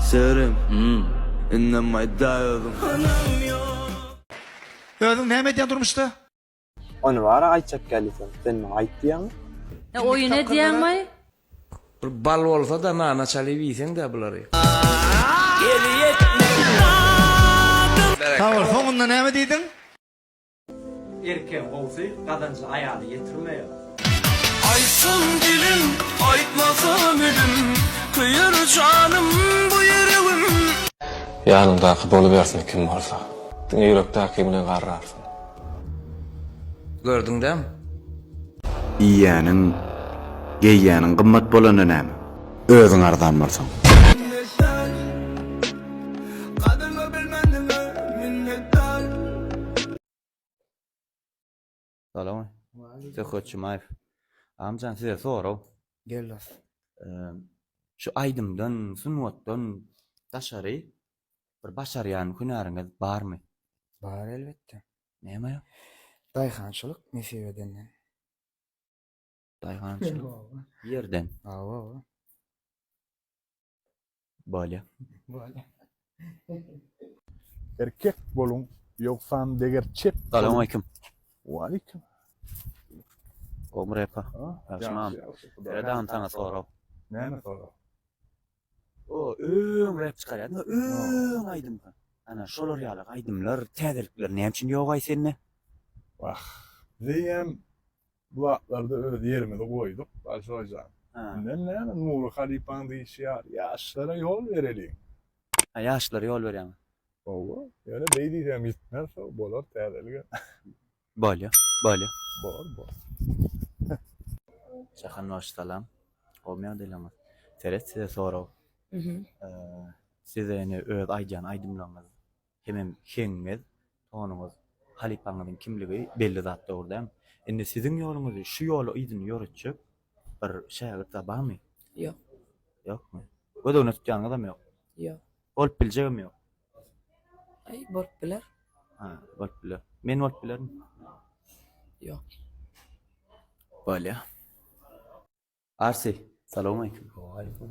Severim. İnanma iddia ediyordum. Özüň näme diýen durmuşdy? Onu var aytjak gelýär. Sen aýt diýen. Oýun edýänmi? Bir bal bolsa da nana çalyp ýysen de bulary. Tawar, soňunda näme diýdin? Erken bolsa gadançy aýaly ýetirmeýär. Aysın dilim, aytmasam elim. Kıyır canım bu yüreğim. Yanımdaki dolu versin kim varsa. Yürekteki bilen garrarsın. Gördüň däm? Iýäniň, geýýäniň gymmat bolany näme? Özüň ardanmarsaň. Kadını bilmendime minnettar. Salam. Söhbetçimaýew. Amcan size soraw. Gellas. Şu aýdymdan, sunwatdan taşary bir başarýan hünäriňiz barmy? Bar elbetde. Näme? Daýhançylyk mesebeden. Daýhançylyk. Ýerden. Awa. Bolýa. Erkek bolun yoksan deger çep. Salam alaykum. Waleyküm. Omur epa. Yaşmam. Eredam sana soraw. Näme soraw? O öň rap çykarýar. Öň aýdym. Ana şolar ýaly aýdymlar, täzelikler näme üçin ýogaý senne? Vah. Diýem bu wagtlarda öz ýerimize goýduk. Başlaýjak. Näme Nuru Halipaň diýýär. Ýaşlara ýol bereli. Ha, ýaşlara ýol berýär. Owa, ýöne beýdiýem gitmezse bolar täzelige. Bolýa. Bor. Şahan salam. Olmayan dilemez. Teres size soraw. Size ene öz aýdýan aýdymlaryňyz hemem şeňiňiz, tonuňyz, Halipaňyň kimligi belli zat dogurdam. Indi siziň ýoluňyzy şu ýoly ýygyny ýöretjek bir şägird barmy? Ýok. Ýokmy? Ödegine tutýanyňyz ýok. Ýok. Bolup biljegim ýok. Ay, bolup biler. Ha, bolup biler. Men bolup bilerim. Ýok. Bolýa. Arsi, salam alaykum.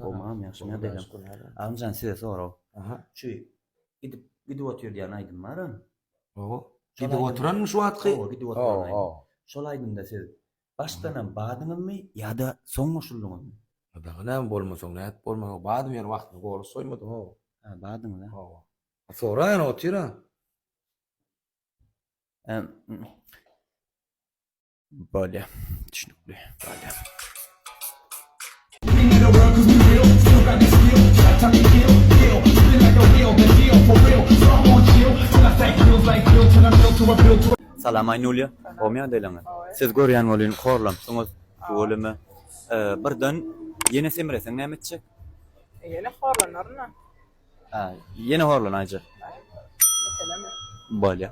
Omam ýaşmy delem. Amjan size soraw. Şu gidip oturýan aýdym barmy? Oho. Gidip oturanmy şu wagtky? Gidip oturan aýdym. Şol aýdymda siz başdanam badyňyzmy ýa-da soň goşuldyňyzmy? Daga näme bolmasaň näet bolmagy badym ýer wagtyny goruş soýmadym ho. Ha, badyňyz ha. Sonra ýa otyra. Bolýa. Düşnükli. Bolýa. Salam Aynulya. Omya delenge. Siz görýän bolýan horlamsyňyz bu bölümi. Birden ýene semreseň näme etjek? Ýene horlanarna. Ha, ýene horlanajak. Bolýa.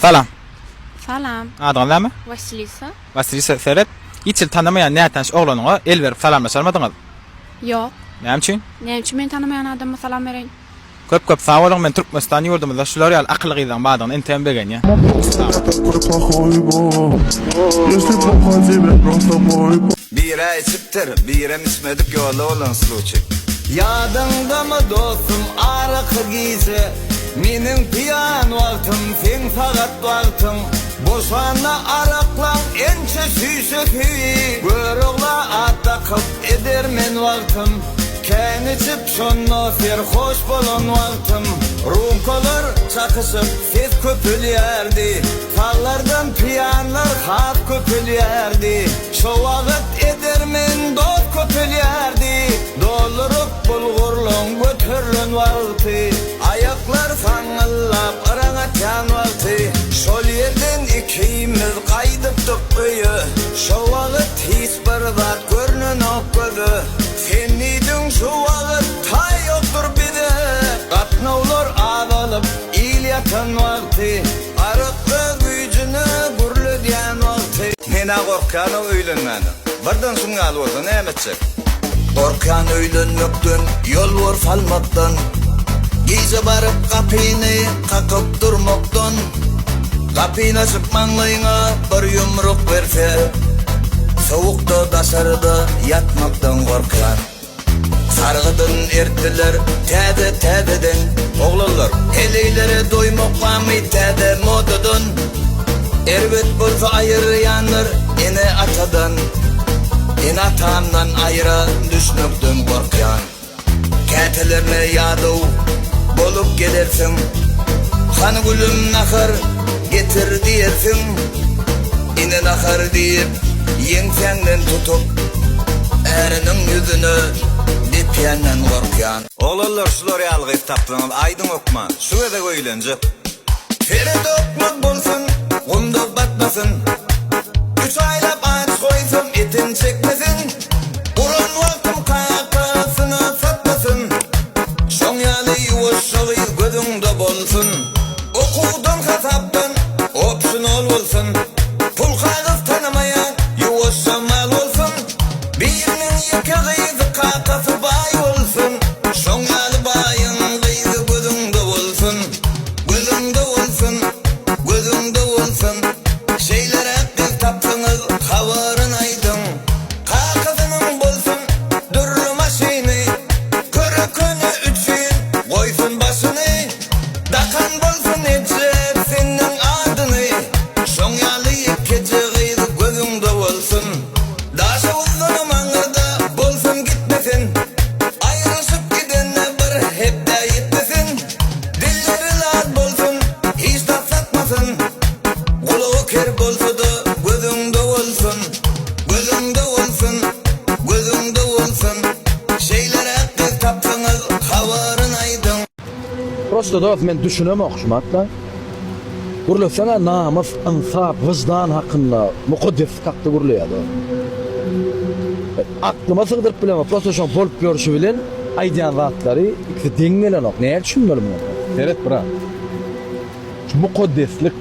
Salam. Salam. Adyň näme? Vasilisa. Vasilisa Serep. Hiç tanımayan nätäş oglanyňa el berip salamlaşarmadyňyz? Ýok. Näme üçin? Näme üçin men tanımayan adama salam bereň? Köp sağ bolan, men Türkmenistan ýurdumyzda şular ýaly aklyg ýylan badyň enten begen ýa. Bire içiptir, bire mismedik yola olan sluçi. Yadında mı dostum arık gizi? Minin piyan vaktim, sen fakat vaktim. Boşana araklan ençe süysü hüyi. Börükla atta kıp eder men vaktim. Ken içip şonno serhoş bolon vaktim. Rum kolor çakışıp ses köpülýärdi. Tağlardan piyanlar hat köpülýärdi. Şo wagt eder men dost köpülýärdi. Dolurup bulgurlon götürlün vakti. Ayaklar saňyllap araňa can vakti. Şol ýerden ikimiz qaydıpdyk öýe. Şo wagt hiç bir zat görnenok göze. Sen idin şu wagt tay ýokdur bize. Gatnawlar azalyp il ýatan wagty, arık öz güýjüne gürledýän wagty. Mena gorkan öýlenmäni. Birden şunu alyp bolsa nämetjek? Gorkan öýlenmekden, ýol bor salmakdan, gize barıp kapyny kakyp durmakdan. Kapyny açyp maňlaýyňa bir ýumruk berse, sowukda daşarda ýatmakdan gorkan. Sargıdın ertiler täze-täzeden, oglanlar eleýlere doýmakmy täze modadan. Erbet bolsa aýyrýanlar ene atadan, ene atamdan aýra düşmekden gorkan. Kätelerine ýadow bolup gelersiň, hany gülüm nahar getir diýersiň. Ine nahar diýip ýeňsäňden tutup, eriniň ýüzüne dipýänden gorkan. Oglanlar şular ýalgy tapdyňam aýdyň okman, şu gede öýlenjek. Feride okmak bolsun, gunda batmasın. 3 aylap aç koysam etin çekmesin. Uran vaktim kakasyna satmasın. Şoň ýaly ýuwaşagy gözüňde bolsun. Okuwdan hasapdan opşinol bolsun. Pul kagys tanamayan ýuwaşa mal bolsun. Biriniň ýeke gyzy kakasy bay bolsun. Şoň ýaly baýyň gyzy gözüňde bolsun. Gözüňde bolsun, gözüňde bolsun. Şeýlere biz tapsaňyz habaryn aýdyň. Kakasynyň bolsun, dürli maşyny. Körekeni üçün goýsun başyny. Dakan bolsun ejep seniň adyny. Şoň ýaly ýekece gyzy gözüňde bolsun. Daşa uzun maňyrda bolsun gitmesin. Aýryşyp gidenne bir hepde ýetmesin. Dilleri laz bolsun, hiç de satmasın. Gulagy ker bolsa-da gözüňde bolsun. Gözüňde bolsun, gözüňde bolsun. Şeýlere biz tapsaňyz habaryn aýdyň. Prosto da men düşünemek şumatla. Gurulsana namaz, insaf, vicdan hakkında mukaddes kakta gurulýardy. Aklıma sığdyryp bilemem. Prosto şo bolup görüşü bilen aýdýan zatlary ikisi deň gelenok. Näme düşünmelim? Evet bra. Şu mukaddeslik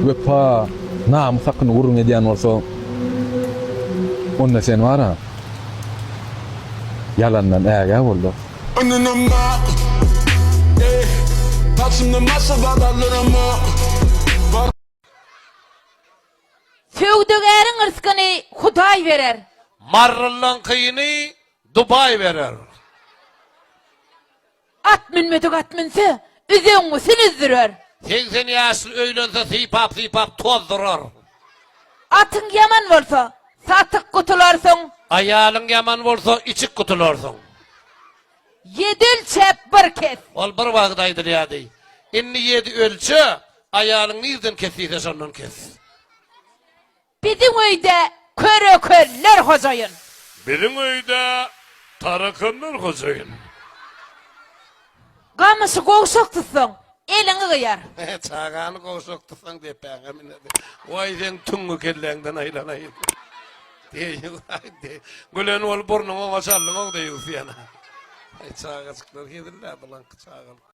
ve pa namus hakkını gurrun edýän bolsa, onda sen wara yalandan äge boldy. Söwdügäriň ırsykyny Hudaý berer. Marrılan kıyını Dubai verer. At minmedik at minse, üzüňi sinizdirer. 80 ýaşly öýlense sypap tozdurur. Atyň yaman bolsa, satyk gutularsyň. Aýalyň yaman bolsa içik kutularsyň. Yedil çep bir kes. Ol bir wagt aýdylýady. Inni 7 ölçü, aýalyň nirden kesýse şondan kes. Bizim öýde köreköller hojaýyn. Birin öýde tarakanlar hojaýyn. Gamışy gowşak tutsaň, eliňi gyýar. Çagany gowşak tutsaň diýip päňe. Oy sen tüňü kelläňden aýlanaýyn. Gülen ol burnuňa gaşalyň o diýýär. Çağa çıklar, hedirler bulan çağa.